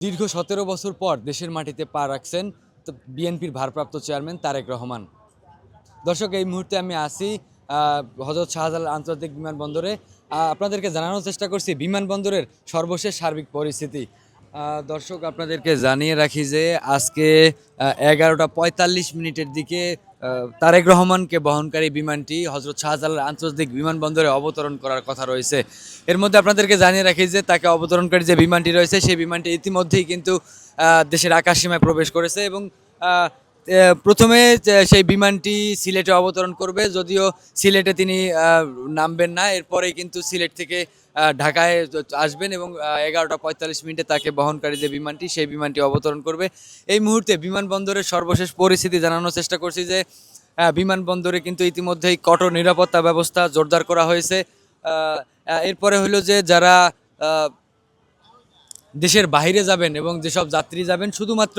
দীর্ঘ ১৭ বছর পর দেশের মাটিতে পা রাখছেন বিএনপির ভারপ্রাপ্ত চেয়ারম্যান তারেক রহমান। দর্শক, এই মুহূর্তে আমি আছি হযরত শাহজালাল আন্তর্জাতিক বিমানবন্দরে। আপনাদেরকে জানানোর চেষ্টা করছি বিমানবন্দরের সর্বশেষ সার্বিক পরিস্থিতি। দর্শক, আপনাদেরকে জানিয়ে রাখি যে আজকে ১১টা ৪৫ মিনিটের দিকে তারেক রহমানকে বহনকারী বিমানটি হযরত শাহজালাল আন্তর্জাতিক বিমানবন্দরে অবতরণ করার কথা রয়েছে। এর মধ্যে আপনাদেরকে জানিয়ে রাখি যে তাকে অবতরণকারী যে বিমানটি রয়েছে সেই বিমানটি ইতিমধ্যেই কিন্তু দেশের আকাশসীমায় প্রবেশ করেছে এবং আহ, প্রথমে সেই বিমানটি সিলেটে অবতরণ করবে, যদিও সিলেটে তিনি নামবেন না। এরপরেই কিন্তু সিলেট থেকে ঢাকায় আসবেন এবং ১১টা ৪৫ মিনিটে তাকে বহনকারী যে বিমানটি সেই বিমানটি অবতরণ করবে। এই মুহূর্তে বিমানবন্দরের সর্বশেষ পরিস্থিতি জানানোর চেষ্টা করছি যে বিমানবন্দরে কিন্তু ইতিমধ্যেই কঠোর নিরাপত্তা ব্যবস্থা জোরদার করা হয়েছে। এরপরে হলো যে যারা দেশের বাইরে যাবেন এবং যেসব যাত্রী যাবেন শুধুমাত্র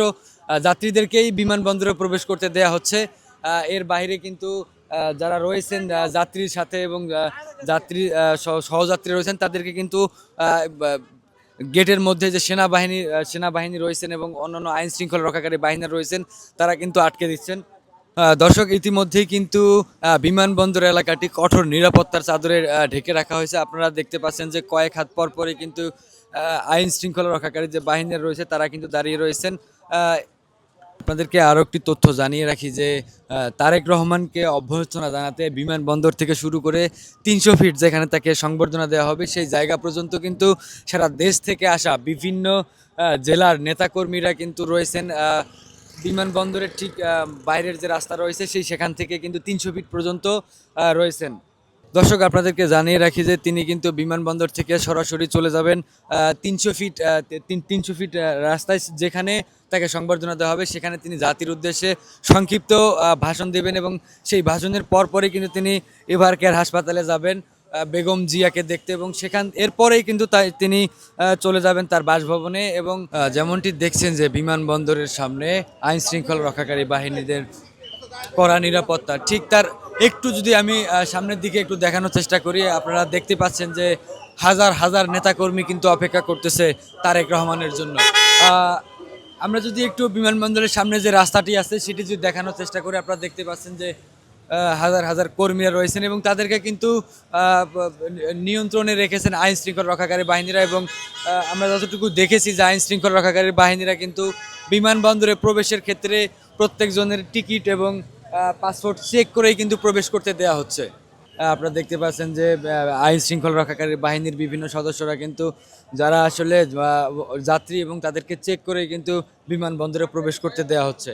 যাত্রীদেরকেই বিমানবন্দরে প্রবেশ করতে দেয়া হচ্ছে। এর বাইরে কিন্তু যারা রয়েছেন যাত্রীর সাথে এবং যাত্রী সহযাত্রী রয়েছেন তাদেরকে কিন্তু গেটের মধ্যে যে সেনাবাহিনী রয়েছেন এবং অন্যান্য আইন শৃঙ্খলা রক্ষাকারী বাহিনী রয়েছেন তারা কিন্তু আটকে দিচ্ছেন। দর্শক, ইতিমধ্যেই কিন্তু বিমানবন্দর এলাকাটি কঠোর নিরাপত্তার চাদরে ঢেকে রাখা হয়েছে। আপনারা দেখতে পাচ্ছেন যে কয়েক হাত পর পরই কিন্তু আইন শৃঙ্খলা রক্ষাকারী যে বাহিনী রয়েছে তারা কিন্তু দাঁড়িয়ে রয়েছেন। আপনাদেরকে আরও একটি তথ্য জানিয়ে রাখি যে তারেক রহমানকে অভ্যর্থনা জানাতে বিমানবন্দর থেকে শুরু করে ৩০০ ফিট যেখানে তাকে সংবর্ধনা দেওয়া হবে সেই জায়গা পর্যন্ত কিন্তু সারা দেশ থেকে আসা বিভিন্ন জেলার নেতাকর্মীরা কিন্তু রয়েছেন। বিমানবন্দরের ঠিক বাইরের যে রাস্তা রয়েছে সেখান থেকে কিন্তু ৩০০ ফিট পর্যন্ত রয়েছেন। দর্শক, আপনাদেরকে জানিয়ে রাখি যে তিনি কিন্তু বিমানবন্দর থেকে সরাসরি চলে যাবেন ৩০০ ফিট ৩০০ ফিট রাস্তায়, যেখানে তাকে সংবর্ধনা দেওয়া হবে সেখানে তিনি জাতির উদ্দেশ্যে সংক্ষিপ্ত ভাষণ দেবেন এবং সেই ভাষণের পরপরই কিন্তু তিনি এভার কেয়ার হাসপাতালে যাবেন বেগম জিয়াকে দেখতে এবং এরপরেই কিন্তু তিনি চলে যাবেন তার বাসভবনে। এবং যেমনটি দেখছেন যে বিমানবন্দরের সামনে আইন শৃঙ্খলা রক্ষাকারী বাহিনীদের কড়া নিরাপত্তা, ঠিক তার একটু যদি আমি সামনের দিকে একটু দেখানোর চেষ্টা করি, আপনারা দেখতে পাচ্ছেন যে হাজার হাজার নেতাকর্মী কিন্তু অপেক্ষা করতেছে তারেক রহমানের জন্য। আমরা যদি একটু বিমানবন্দরের সামনে যে রাস্তাটি আছে সেটি যদি দেখানোর চেষ্টা করি, আপনারা দেখতে পাচ্ছেন যে হাজার হাজার কর্মীরা রয়েছেন এবং তাদেরকে কিন্তু নিয়ন্ত্রণে রেখেছেন আইন শৃঙ্খলা রক্ষাকারী বাহিনীরা। এবং আমরা যতটুকু দেখেছি যে আইন শৃঙ্খলা রক্ষাকারী বাহিনীরা কিন্তু বিমানবন্দরে প্রবেশের ক্ষেত্রে প্রত্যেকজনের টিকিট এবং পাসপোর্ট চেক করেই কিন্তু প্রবেশ করতে দেওয়া হচ্ছে। আপনারা দেখতে পাচ্ছেন যে আইন শৃঙ্খলা রক্ষাকারী বাহিনীর বিভিন্ন সদস্যরা কিন্তু যারা আসলে যাত্রী এবং তাদেরকে চেক করে কিন্তু বিমানবন্দরে প্রবেশ করতে দেওয়া হচ্ছে।